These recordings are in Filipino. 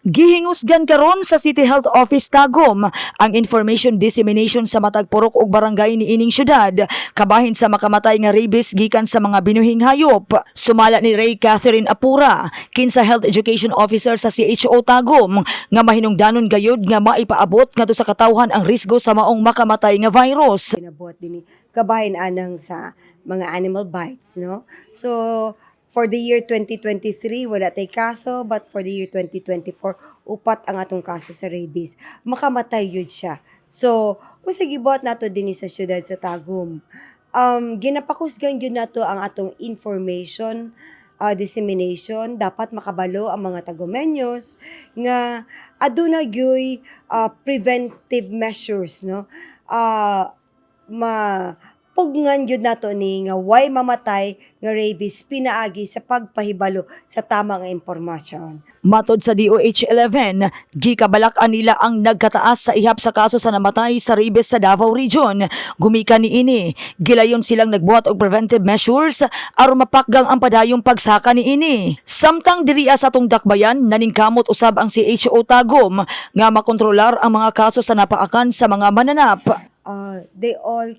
Gihingusgan karon sa City Health Office Tagum ang information dissemination sa matag purok ug barangay ni ining syudad kabahin sa makamatay nga rabies gikan sa mga binuhing hayop. Sumala ni Ray Catherine Apura, kinsa Health Education Officer sa CHO Tagum, nga mahinungdanon gayud nga maipaabot ngadto sa katawhan ang risgo sa maong makamatay nga virus. Pinabuhat din kabahin anang sa mga animal bites, no? So, for the year 2023, wala tay kaso, but for the year 2024, upat ang atong kaso sa rabies. Makamatay yun siya. So, usig ibuhat nato din sa syudad sa Tagum. Ginapakusgan yun nato ang atong information dissemination. Dapat makabalo ang mga Tagumenyos nga aduna gyoy preventive measures, no? Pugnan yun nato ni nga why mamatay nga rabies pinaagi sa pagpahibalo sa tamang impormasyon. Matod sa DOH-11, gikabalak-an nila ang nagkataas sa ihap sa kaso sa namatay sa rabies sa Davao Region. Gumikan ni ini, gilayon silang nagbuhat og preventive measures aron mapakgang ang padayong pagsaka ni ini. Samtang diriya sa atong dakbayan, naningkamot usab ang CHO Tagum nga makontrolar ang mga kaso sa napaakan sa mga mananap. They all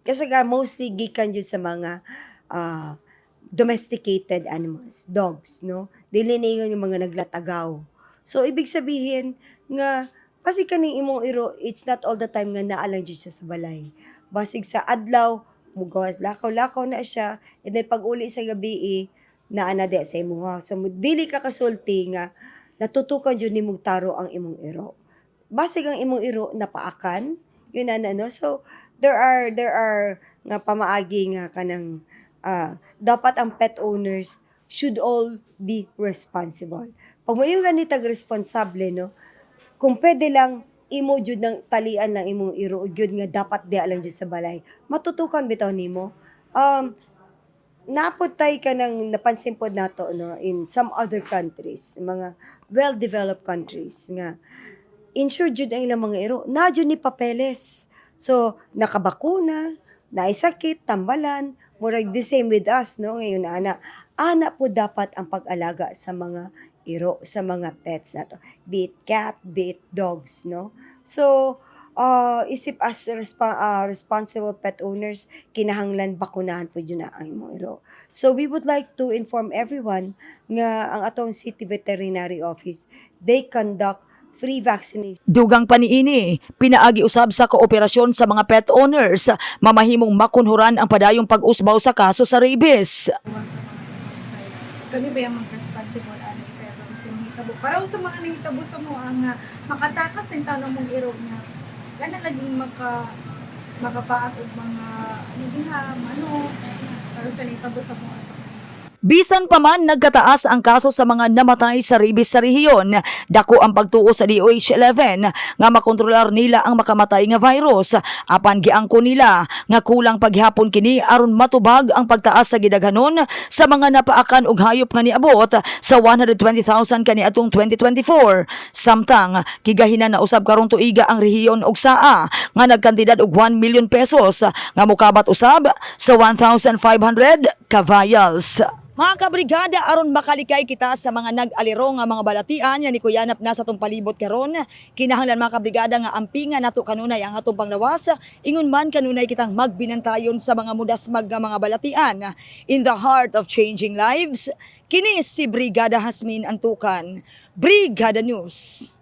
kasi mostly gikan dyan sa mga domesticated animals, dogs, no? Dili na yung mga naglatagaw. So, ibig sabihin nga, basig kaning imong iro, it's not all the time nga naalang dyan siya sa balay. Basig sa adlaw, mugawas, lakaw-lakaw na siya, and then pag uli sa gabi, naana di sa imuha. So, dili ka kasulti nga, natutukan dyan ni mong taro ang imong iro. Basig ang imong iro, napaakan, yun na, no? So, there are nga pamaagi nga kanang dapat ang pet owners should all be responsible. Pag mo yung ganitag responsable, no, kung pwede lang imo jud ng talian lang imong iro jud nga dapat di lang jud sa balay, matutukan bitaw nimo. Naputay ka ng napansin pod nato, no, in some other countries, mga well-developed countries nga insured jud ang ilang mga iro, na jud ni papeles. So, nakabakuna, naisakit, tambalan, murag the same with us, no? Ngayon, ana po dapat ang pag-alaga sa mga iro, sa mga pets na to. Be it cat, be it dogs, no? So, isip as responsible pet owners, kinahanglan bakunahan po yun na ang imong iro. So, we would like to inform everyone nga ang atong City Veterinary Office, they conduct free vaccination. Dugang paniini, pinaagi usab sa kooperasyon sa mga pet owners, mamahimong makunhuran ang padayong pag-usbaw sa kaso sa rabies. Kami ba yung mag-responsible ano pero sa mahitabo. Para sa mga nahitabo sa mo ang makatakas ng tanong mong iro niya. Kana laging makapaat og mga para sa nahitabo sa mo. Bisan pa man nagkataas ang kaso sa mga namatay sa rabies sa rehiyon, dako ang pagtuo sa DOH-11 nga makontrolar nila ang makamatay nga virus. Apan giangko nila nga kulang paghapon kini aron matubag ang pagtaas sa gidaghanon sa mga napaakan og hayop nga niabot sa 120,000 kaniadtong 2024. Samtang gigahinan na usab karong tuiga ang rehiyon og saa nga nagkantidad og 1 million pesos nga mokabat usab sa 1,500 ka vials. Mga kabrigada, aron makalikay kita sa mga nag-aliro nga mga balatian, yan ni Kuyanap na sa itong palibot karon. Kinahanglan mga kabrigada nga ampingan nato kanunay ang atong panglawas, ingon man kanunay kitang magbinantayon sa mga mudasmag nga mga balatian. In the heart of changing lives, kini si Brigada Hasmin Antukan, Brigada News.